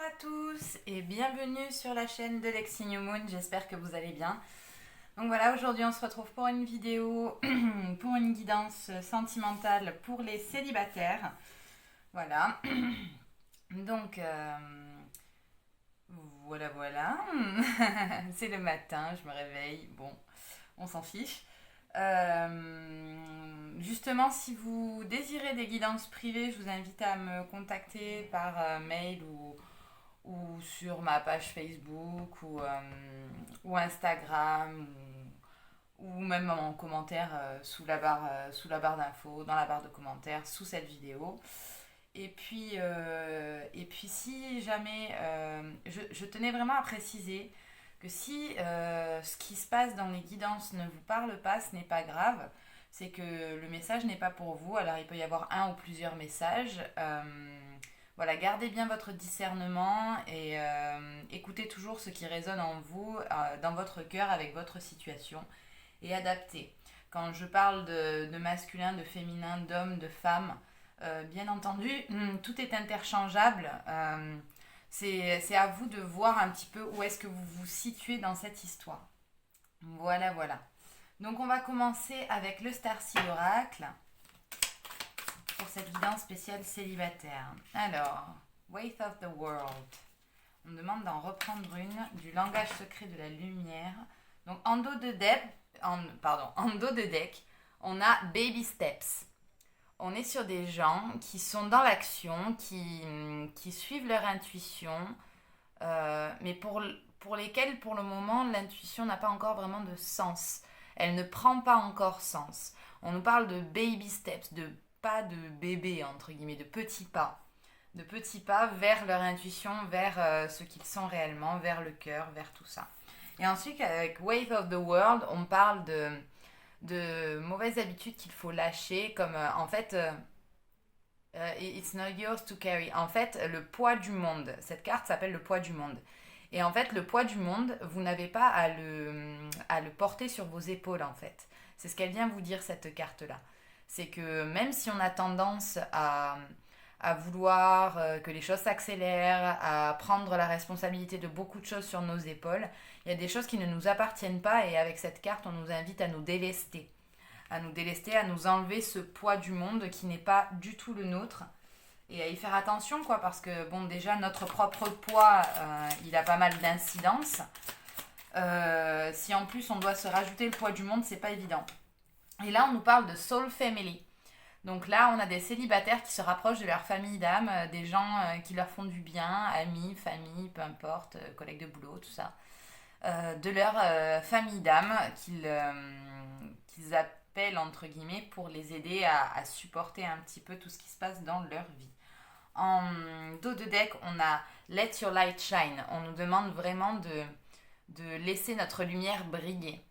à tous et bienvenue sur la chaîne de Lexi New Moon, j'espère que vous allez bien. Donc voilà, aujourd'hui on se retrouve pour une vidéo, pour une guidance sentimentale pour les célibataires. Voilà, donc voilà, c'est le matin, je me réveille, bon, on s'en fiche. Justement, si vous désirez des guidances privées, je vous invite à me contacter par mail ou sur ma page Facebook ou Instagram ou même en commentaire sous la barre d'infos, dans la barre de commentaires sous cette vidéo. Et puis si jamais, je tenais vraiment à préciser que si ce qui se passe dans les guidances ne vous parle pas, ce n'est pas grave. C'est que le message n'est pas pour vous. Alors il peut y avoir un ou plusieurs messages. Voilà, gardez bien votre discernement et écoutez toujours ce qui résonne en vous, dans votre cœur, avec votre situation et adaptez. Quand je parle de masculin, de féminin, d'homme, de femme, bien entendu, tout est interchangeable. C'est à vous de voir un petit peu où est-ce que vous vous situez dans cette histoire. Voilà. Donc on va commencer avec le Starseed Oracle pour cette guidance spéciale célibataire. Alors, Weight of the World. On me demande d'en reprendre une du langage secret de la lumière. Donc en dos de deck, on a Baby Steps. On est sur des gens qui sont dans l'action, qui suivent leur intuition, mais pour lesquels, pour le moment, l'intuition n'a pas encore vraiment de sens. Elle ne prend pas encore sens. On nous parle de baby steps, de pas de bébé, entre guillemets, de petits pas. De petits pas vers leur intuition, vers ce qu'ils sont réellement, vers le cœur, vers tout ça. Et ensuite, avec Weight of the World, on parle de mauvaises habitudes qu'il faut lâcher, comme en fait, it's not yours to carry. En fait, le poids du monde. Cette carte s'appelle le poids du monde. Et en fait, le poids du monde, vous n'avez pas à le porter sur vos épaules, en fait. C'est ce qu'elle vient vous dire, cette carte-là. C'est que même si on a tendance à vouloir que les choses s'accélèrent, à prendre la responsabilité de beaucoup de choses sur nos épaules, il y a des choses qui ne nous appartiennent pas et avec cette carte, on nous invite à nous délester. À nous enlever ce poids du monde qui n'est pas du tout le nôtre. Et à y faire attention, quoi, parce que, bon, déjà, notre propre poids, il a pas mal d'incidences. Si en plus on doit se rajouter le poids du monde, c'est pas évident. Et là, on nous parle de Soul Family. Donc là, on a des célibataires qui se rapprochent de leur famille d'âme, des gens qui leur font du bien, amis, famille, peu importe, collègues de boulot, tout ça. De leur famille d'âme qu'ils appellent, entre guillemets, pour les aider à supporter un petit peu tout ce qui se passe dans leur vie. En dos de deck, on a Let Your Light Shine. On nous demande vraiment de laisser notre lumière briller.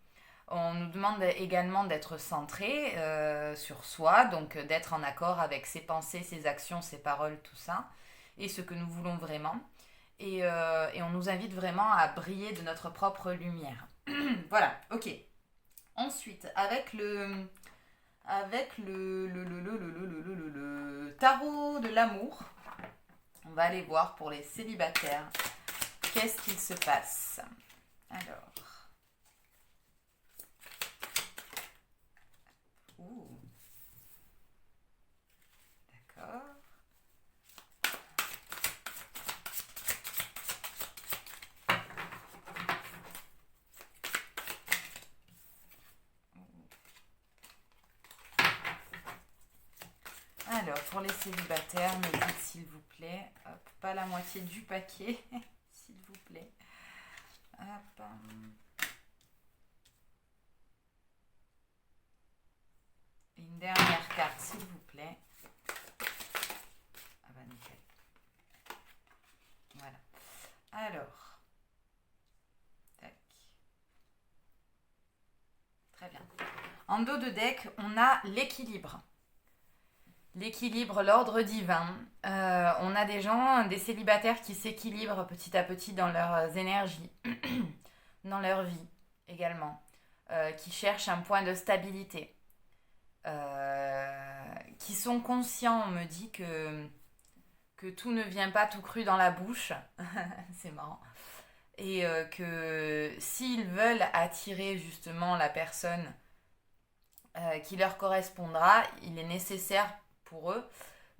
On nous demande également d'être centré sur soi, donc d'être en accord avec ses pensées, ses actions, ses paroles, tout ça, et ce que nous voulons vraiment. Et on nous invite vraiment à briller de notre propre lumière. Voilà, ok. Ensuite, avec le tarot de l'amour, on va aller voir pour les célibataires qu'est-ce qu'il se passe. Alors. Ouh. D'accord. Alors, pour les célibataires, me dites s'il vous plaît, hop, pas la moitié du paquet, s'il vous plaît. Hop. Et une dernière carte, s'il vous plaît. Ah bah nickel. Voilà. Alors. Tac. Très bien. En dos de deck, on a l'équilibre. L'équilibre, l'ordre divin. On a des gens, des célibataires qui s'équilibrent petit à petit dans leurs énergies, dans leur vie également, qui cherchent un point de stabilité, qui sont conscients, on me dit que tout ne vient pas tout cru dans la bouche, C'est marrant. Et que s'ils veulent attirer justement la personne qui leur correspondra, il est nécessaire pour eux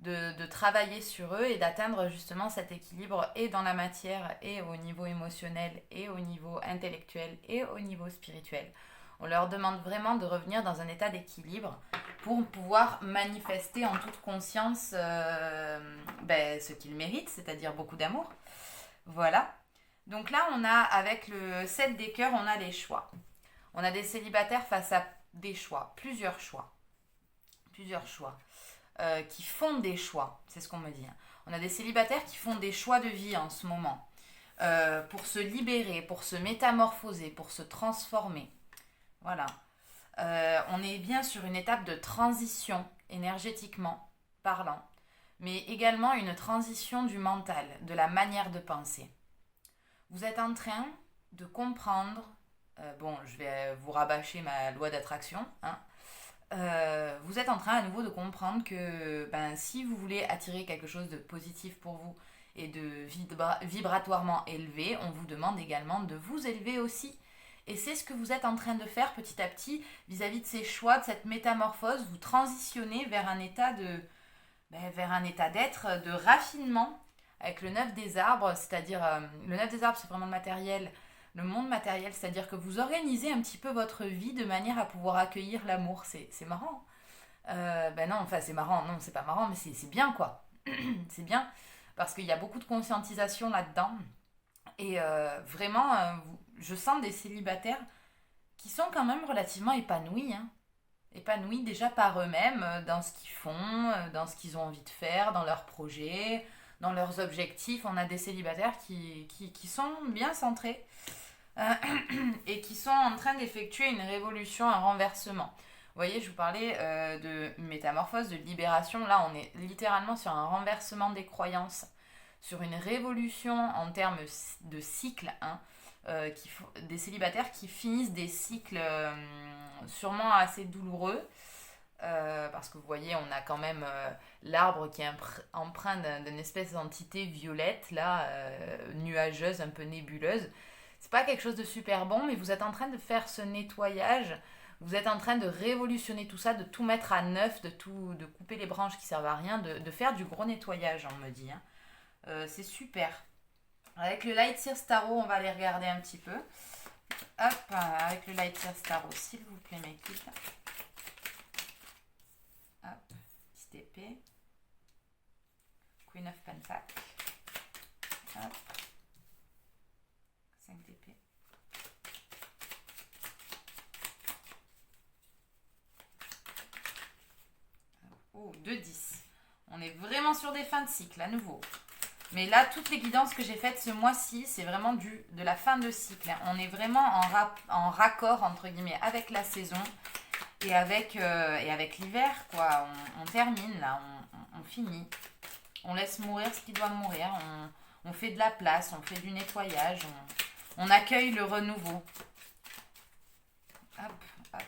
de travailler sur eux et d'atteindre justement cet équilibre et dans la matière et au niveau émotionnel et au niveau intellectuel et au niveau spirituel. On leur demande vraiment de revenir dans un état d'équilibre pour pouvoir manifester en toute conscience ce qu'ils méritent, c'est-à-dire beaucoup d'amour. Voilà. Donc là, on a, avec le 7 des cœurs, on a les choix. On a des célibataires face à des choix, plusieurs choix, qui font des choix, c'est ce qu'on me dit. On a des célibataires qui font des choix de vie en ce moment, pour se libérer, pour se métamorphoser, pour se transformer. Voilà. On est bien sur une étape de transition, énergétiquement parlant, mais également une transition du mental, de la manière de penser. Vous êtes en train de comprendre, je vais vous rabâcher ma loi d'attraction, hein. Vous êtes en train à nouveau de comprendre que si vous voulez attirer quelque chose de positif pour vous et de vibratoirement élevé, on vous demande également de vous élever aussi. Et c'est ce que vous êtes en train de faire petit à petit vis-à-vis de ces choix, de cette métamorphose. Vous transitionnez vers un état d'être, de raffinement, avec le 9 des arbres, c'est-à-dire le 9 des arbres, c'est vraiment le matériel, le monde matériel, c'est-à-dire que vous organisez un petit peu votre vie de manière à pouvoir accueillir l'amour. C'est marrant. C'est marrant, non, c'est pas marrant, mais c'est bien quoi. C'est bien, parce qu'il y a beaucoup de conscientisation là-dedans. Et vraiment, je sens des célibataires qui sont quand même relativement épanouis, hein. Épanouis déjà par eux-mêmes, dans ce qu'ils font, dans ce qu'ils ont envie de faire, dans leurs projets, dans leurs objectifs. On a des célibataires qui sont bien centrés et qui sont en train d'effectuer une révolution, un renversement. Vous voyez, je vous parlais de métamorphose, de libération. Là, on est littéralement sur un renversement des croyances, sur une révolution en termes de cycle, hein, des célibataires qui finissent des cycles sûrement assez douloureux, parce que vous voyez, on a quand même l'arbre qui est empreint d'une espèce d'entité violette, là, nuageuse, un peu nébuleuse. C'est pas quelque chose de super bon, mais vous êtes en train de faire ce nettoyage, vous êtes en train de révolutionner tout ça, de tout mettre à neuf, de couper les branches qui servent à rien, de faire du gros nettoyage, on me dit, hein. C'est super. Avec le Light Sears Tarot, on va aller regarder un petit peu. Hop, avec le Light Sears Tarot, s'il vous plaît, mes kits. Hop, petite épée. Queen of Pentacles. Hop. 5 d'épée. Oh, 2-10. On est vraiment sur des fins de cycle, à nouveau. Mais là, toutes les guidances que j'ai faites ce mois-ci, c'est vraiment de la fin de cycle. On est vraiment en raccord, entre guillemets, avec la saison et avec l'hiver, quoi. On termine, là, on finit. On laisse mourir ce qui doit mourir. On fait de la place, on fait du nettoyage. On accueille le renouveau. Hop, hop.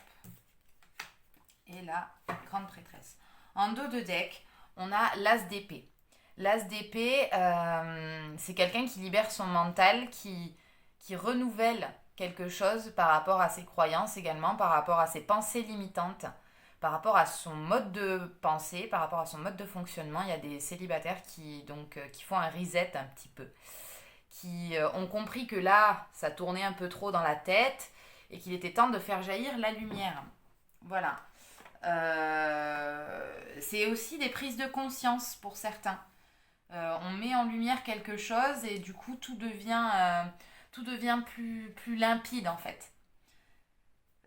Et là, grande prêtresse. En dos de deck, on a l'as d'épée. L'as d'épée, c'est quelqu'un qui libère son mental, qui renouvelle quelque chose par rapport à ses croyances également, par rapport à ses pensées limitantes, par rapport à son mode de pensée, par rapport à son mode de fonctionnement. Il y a des célibataires qui font un reset un petit peu, qui ont compris que là, ça tournait un peu trop dans la tête et qu'il était temps de faire jaillir la lumière. Voilà. C'est aussi des prises de conscience pour certains. On met en lumière quelque chose et du coup tout devient plus limpide en fait.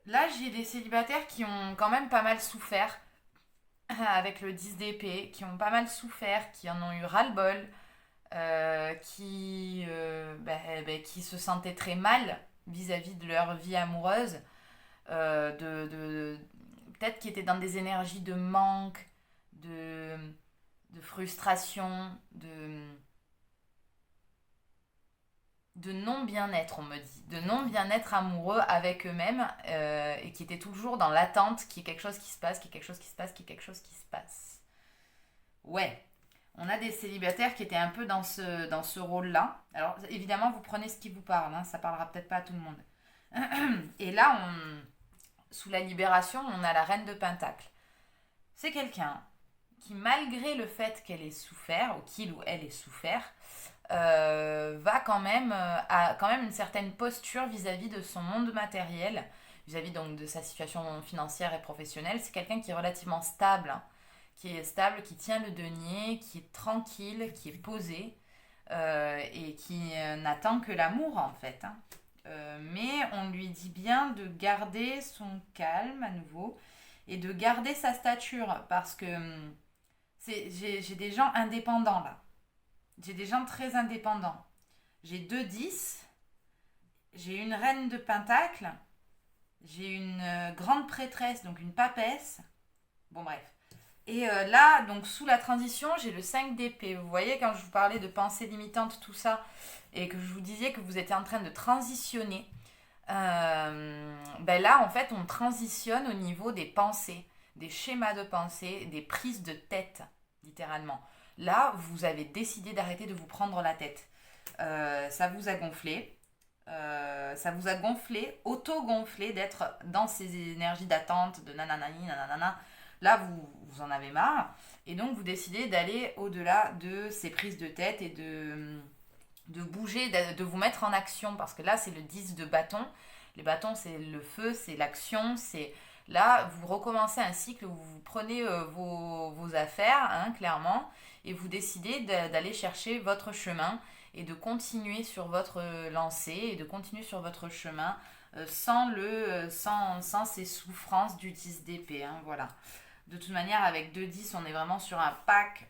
Là j'ai des célibataires qui ont quand même pas mal souffert avec le 10 d'épée, qui ont pas mal souffert, qui en ont eu ras-le-bol, qui se sentaient très mal vis-à-vis de leur vie amoureuse, peut-être qui étaient dans des énergies de manque, de frustration, de non-bien-être, on me dit, de non-bien-être amoureux avec eux-mêmes, et qui étaient toujours dans l'attente qu'il y ait quelque chose qui se passe, qu'il y ait quelque chose qui se passe, qu'il y ait quelque chose qui se passe. Ouais, On a des célibataires qui étaient un peu dans ce rôle-là. Alors, évidemment, vous prenez ce qui vous parle, hein, ça parlera peut-être pas à tout le monde. Et là, sous la libération, on a la reine de Pentacle. C'est quelqu'un qui, malgré le fait qu'elle ait souffert, ou qu'il ou elle ait souffert, va quand même, a quand même une certaine posture vis-à-vis de son monde matériel, vis-à-vis donc de sa situation financière et professionnelle. C'est quelqu'un qui est relativement stable, hein, qui tient le denier, qui est tranquille, qui est posé, et qui n'attend que l'amour en fait, hein. Mais on lui dit bien de garder son calme à nouveau et de garder sa stature parce que j'ai des gens indépendants là. J'ai des gens très indépendants. J'ai 2 10, j'ai une reine de Pentacle, j'ai une grande prêtresse, donc une papesse. Bon, bref. Et là, donc sous la transition, j'ai le 5 d'épée. Vous voyez, quand je vous parlais de pensée limitante, tout ça, et que je vous disais que vous étiez en train de transitionner, ben là, en fait, on transitionne au niveau des pensées, des schémas de pensée, des prises de tête, littéralement. Là, vous avez décidé d'arrêter de vous prendre la tête. Ça vous a gonflé. Ça vous a gonflé, auto-gonflé d'être dans ces énergies d'attente, de nananani, nanana. Là, vous en avez marre. Et donc, vous décidez d'aller au-delà de ces prises de tête et de bouger, de vous mettre en action. Parce que là, c'est le 10 de bâton. Les bâtons, c'est le feu, c'est l'action. C'est là, vous recommencez un cycle où vous prenez vos affaires, hein, clairement, et vous décidez d'aller chercher votre chemin et de continuer sur votre lancée et de continuer sur votre chemin sans ces souffrances du 10 d'épée, hein, voilà. De toute manière, avec 2 10, on est vraiment sur un pack,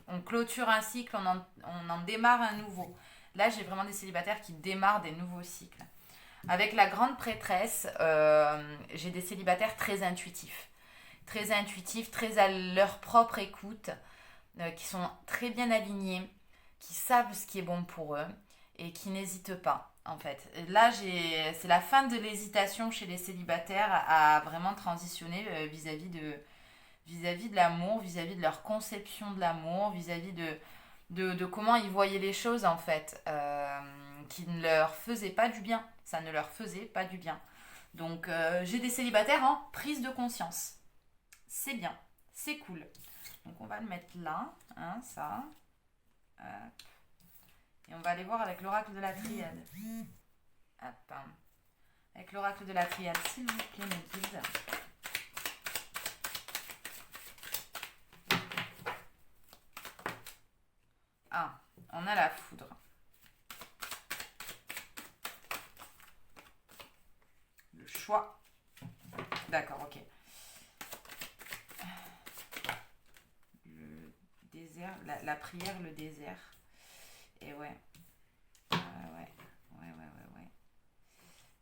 on clôture un cycle, on en démarre un nouveau. Là, j'ai vraiment des célibataires qui démarrent des nouveaux cycles. Avec la grande prêtresse, j'ai des célibataires très intuitifs, très à leur propre écoute, qui sont très bien alignés, qui savent ce qui est bon pour eux et qui n'hésitent pas. En fait, là, c'est la fin de l'hésitation chez les célibataires à vraiment transitionner vis-à-vis de l'amour, vis-à-vis de leur conception de l'amour, vis-à-vis de comment ils voyaient les choses en fait, qui ne leur faisaient pas du bien. Ça ne leur faisait pas du bien. Donc, j'ai des célibataires en prise de conscience. C'est bien, c'est cool. Donc, on va le mettre là, hein, ça. Et on va aller voir avec l'oracle de la triade. Hop. Avec l'oracle de la triade, s'il vous plaît, mes guides. Ah, on a la foudre. Le choix. D'accord, ok. Le désert, la prière, le désert. Et ouais. Ouais.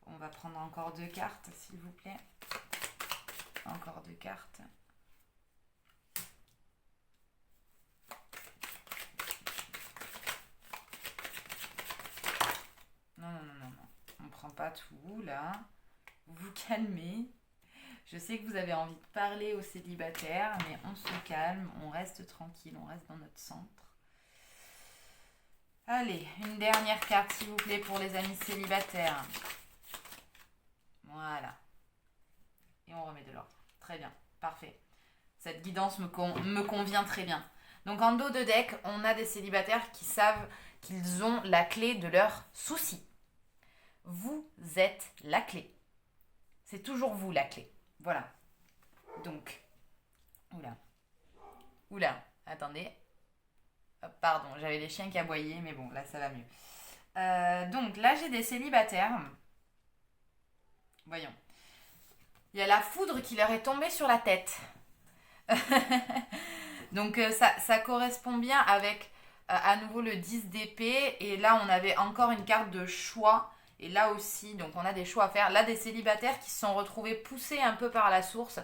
On va prendre encore 2 cartes, s'il vous plaît. Encore 2 cartes. Non. On prend pas tout, là. Vous vous calmez. Je sais que vous avez envie de parler aux célibataires, mais on se calme, on reste tranquille, on reste dans notre centre. Allez, une dernière carte, s'il vous plaît, pour les amis célibataires. Voilà. Et on remet de l'ordre. Très bien, parfait. Cette guidance me convient très bien. Donc en dos de deck, on a des célibataires qui savent qu'ils ont la clé de leurs soucis. Vous êtes la clé. C'est toujours vous la clé. Voilà. Donc, oula, attendez. Pardon, j'avais les chiens qui aboyaient, mais bon, là, ça va mieux. Donc, là, j'ai des célibataires. Voyons. Il y a la foudre qui leur est tombée sur la tête. Donc, ça correspond bien avec, à nouveau, le 10 d'épée. Et là, on avait encore une carte de choix. Et là aussi, donc, on a des choix à faire. Là, des célibataires qui se sont retrouvés poussés un peu par la source,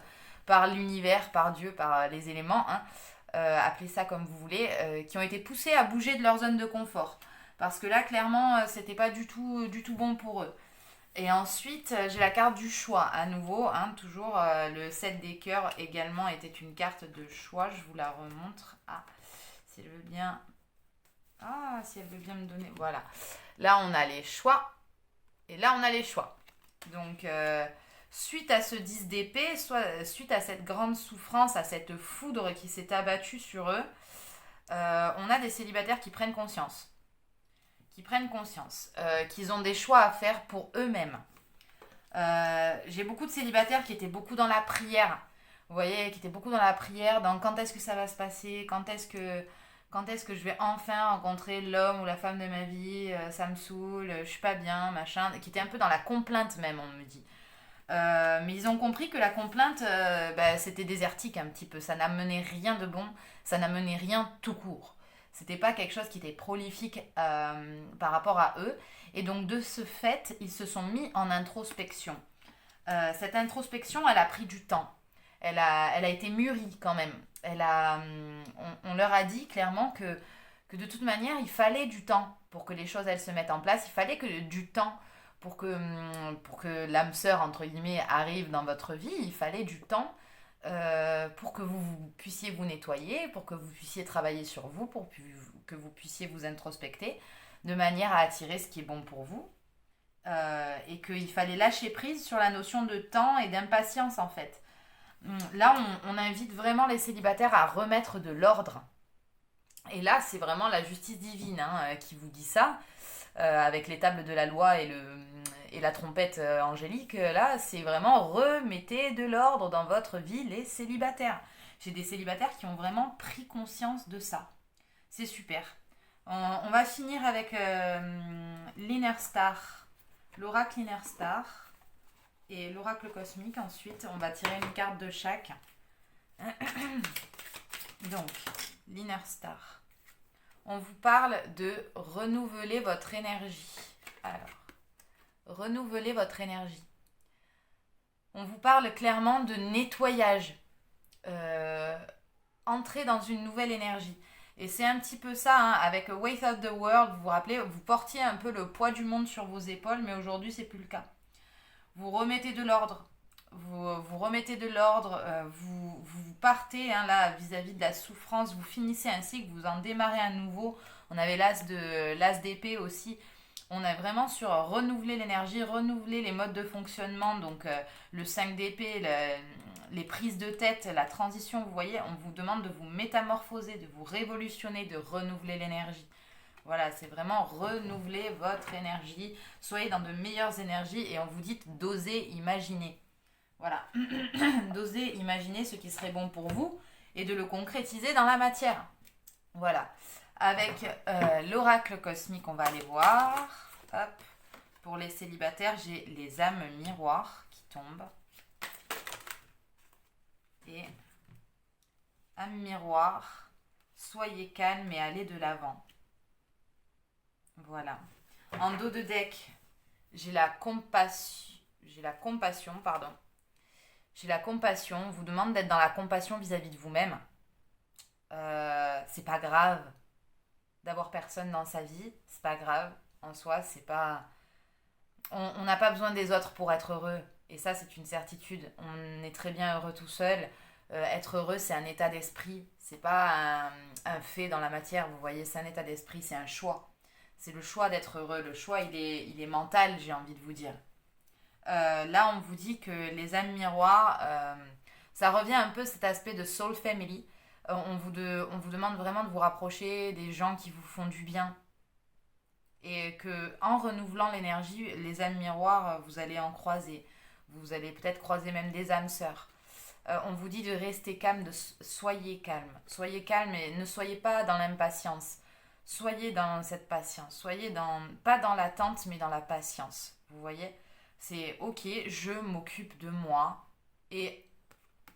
par l'univers, par Dieu, par les éléments, hein. Appelez ça comme vous voulez, qui ont été poussés à bouger de leur zone de confort. Parce que là, clairement, c'était pas du tout bon pour eux. Et ensuite, j'ai la carte du choix, à nouveau, hein, toujours le 7 des cœurs également était une carte de choix, je vous la remontre. Ah, si elle veut bien... Ah, si elle veut bien me donner... Voilà. Là, on a les choix, et là, on a les choix. Donc, suite à ce 10 d'épée, suite à cette grande souffrance, à cette foudre qui s'est abattue sur eux, on a des célibataires qui prennent conscience. Qu'ils ont des choix à faire pour eux-mêmes. J'ai beaucoup de célibataires qui étaient beaucoup dans la prière. Vous voyez, qui étaient beaucoup dans la prière, dans quand est-ce que ça va se passer, quand est-ce que je vais enfin rencontrer l'homme ou la femme de ma vie, ça me saoule, je suis pas bien, machin, qui étaient un peu dans la complainte même, on me dit. Mais ils ont compris que la complainte, c'était désertique un petit peu, ça n'amenait rien de bon, ça n'amenait rien tout court. C'était pas quelque chose qui était prolifique par rapport à eux. Et donc de ce fait, ils se sont mis en introspection. Cette introspection, elle a pris du temps. Elle a été mûrie quand même. On leur a dit clairement que de toute manière, il fallait du temps pour que les choses elles se mettent en place. Il fallait du temps pour que l'âme sœur, entre guillemets, arrive dans votre vie. Il fallait du temps pour que vous puissiez vous nettoyer, pour que vous puissiez travailler sur vous, pour que vous puissiez vous introspecter, de manière à attirer ce qui est bon pour vous. Et qu'il fallait lâcher prise sur la notion de temps et d'impatience en fait. Là, on invite vraiment les célibataires à remettre de l'ordre. Et là, c'est vraiment la justice divine qui vous dit ça, avec les tables de la loi et la trompette angélique. Là, c'est vraiment remettez de l'ordre dans votre vie, les célibataires. J'ai des célibataires qui ont vraiment pris conscience de ça. C'est super. On va finir avec l'Inner Star, l'oracle Inner Star et l'oracle cosmique. Ensuite, on va tirer une carte de chaque. Donc, l'Inner Star. On vous parle de renouveler votre énergie. Alors, renouveler votre énergie. On vous parle clairement de nettoyage. Entrer dans une nouvelle énergie. Et c'est un petit peu ça, hein, avec Weight of the World, vous vous rappelez, vous portiez un peu le poids du monde sur vos épaules, mais aujourd'hui, c'est plus le cas. Vous remettez de l'ordre. Vous remettez de l'ordre, vous partez hein, là vis-à-vis de la souffrance, vous finissez un cycle, vous en démarrez un nouveau. On avait l'as d'épée aussi. On est vraiment sur renouveler l'énergie, renouveler les modes de fonctionnement, donc le 5 d'épée, les prises de tête, la transition, vous voyez, on vous demande de vous métamorphoser, de vous révolutionner, de renouveler l'énergie. Voilà, c'est vraiment renouveler votre énergie, soyez dans de meilleures énergies et on vous dit d'oser imaginer. Voilà, d'oser imaginer ce qui serait bon pour vous et de le concrétiser dans la matière. Voilà, avec l'oracle cosmique, on va aller voir. Hop. Pour les célibataires, j'ai les âmes miroirs qui tombent. Et âme miroir, soyez calme et allez de l'avant. Voilà. En dos de deck, j'ai la compassion, pardon. J'ai la compassion. On vous demande d'être dans la compassion vis-à-vis de vous-même. C'est pas grave d'avoir personne dans sa vie. C'est pas grave. En soi, c'est pas... On n'a pas besoin des autres pour être heureux. Et ça, c'est une certitude. On est très bien heureux tout seul. Être heureux, c'est un état d'esprit. C'est pas un fait dans la matière. Vous voyez, c'est un état d'esprit, c'est un choix. C'est le choix d'être heureux. Le choix, il est mental, j'ai envie de vous dire. Là, on vous dit que les âmes miroirs, ça revient un peu cet aspect de soul family. On vous demande vraiment de vous rapprocher des gens qui vous font du bien. Et que en renouvelant l'énergie, les âmes miroirs, vous allez en croiser. Vous allez peut-être croiser même des âmes sœurs. On vous dit de rester calme, de soyez calme. Soyez calme et ne soyez pas dans l'impatience. Soyez dans cette patience. Soyez pas dans l'attente, mais dans la patience. Vous voyez ? C'est ok, je m'occupe de moi et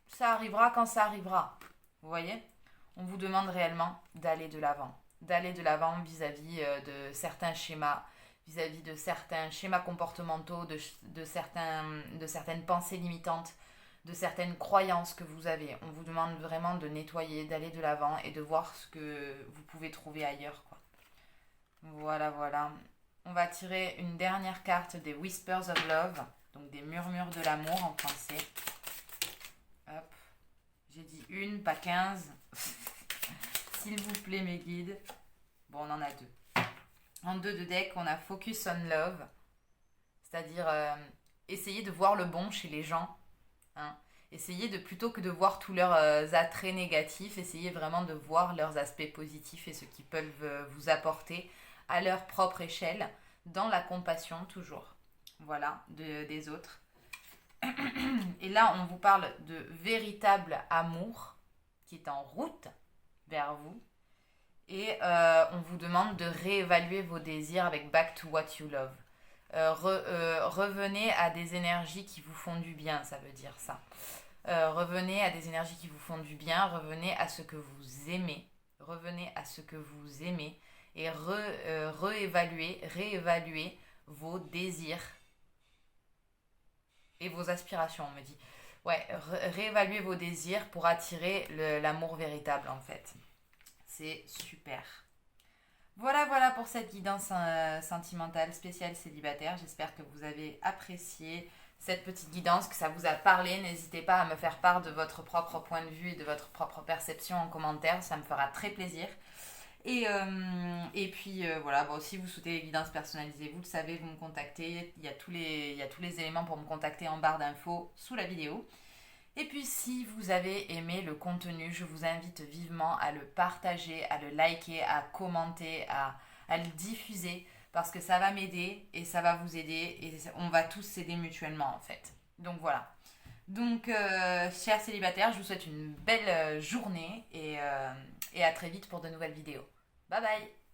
ça arrivera quand ça arrivera. Vous voyez ? On vous demande réellement d'aller de l'avant. D'aller de l'avant vis-à-vis de certains schémas, vis-à-vis de certains schémas comportementaux, de certaines pensées limitantes, de certaines croyances que vous avez. On vous demande vraiment de nettoyer, d'aller de l'avant et de voir ce que vous pouvez trouver ailleurs, quoi. Voilà, voilà. on va tirer une dernière carte des Whispers of Love, donc des murmures de l'amour en français. Hop, j'ai dit une, pas 15. S'il vous plaît, mes guides. Bon, on en a deux. En 2 de deck, on a Focus on Love, c'est-à-dire essayer de voir le bon chez les gens. Hein. Essayez de, plutôt que de voir tous leurs attraits négatifs, essayez vraiment de voir leurs aspects positifs et ce qu'ils peuvent vous apporter à leur propre échelle, dans la compassion toujours. Voilà, des autres. Et là, on vous parle de véritable amour qui est en route vers vous. Et on vous demande de réévaluer vos désirs avec Back to What You Love. Revenez à des énergies qui vous font du bien, ça veut dire ça. Revenez à des énergies qui vous font du bien, revenez à ce que vous aimez, et réévaluez vos désirs et vos aspirations, on me dit. Ouais, réévaluez vos désirs pour attirer l'amour véritable en fait. C'est super. Voilà pour cette guidance sentimentale spéciale célibataire. J'espère que vous avez apprécié cette petite guidance, que ça vous a parlé. N'hésitez pas à me faire part de votre propre point de vue et de votre propre perception en commentaire. Ça me fera très plaisir. Et puis voilà, bon, si vous souhaitez les guidances personnalisées, vous le savez, vous me contactez. Il y a tous les éléments pour me contacter en barre d'infos sous la vidéo. Et puis si vous avez aimé le contenu, je vous invite vivement à le partager, à le liker, à commenter, à le diffuser, parce que ça va m'aider et ça va vous aider et on va tous s'aider mutuellement en fait. Donc voilà. Donc chers célibataires, je vous souhaite une belle journée et à très vite pour de nouvelles vidéos. Bye bye!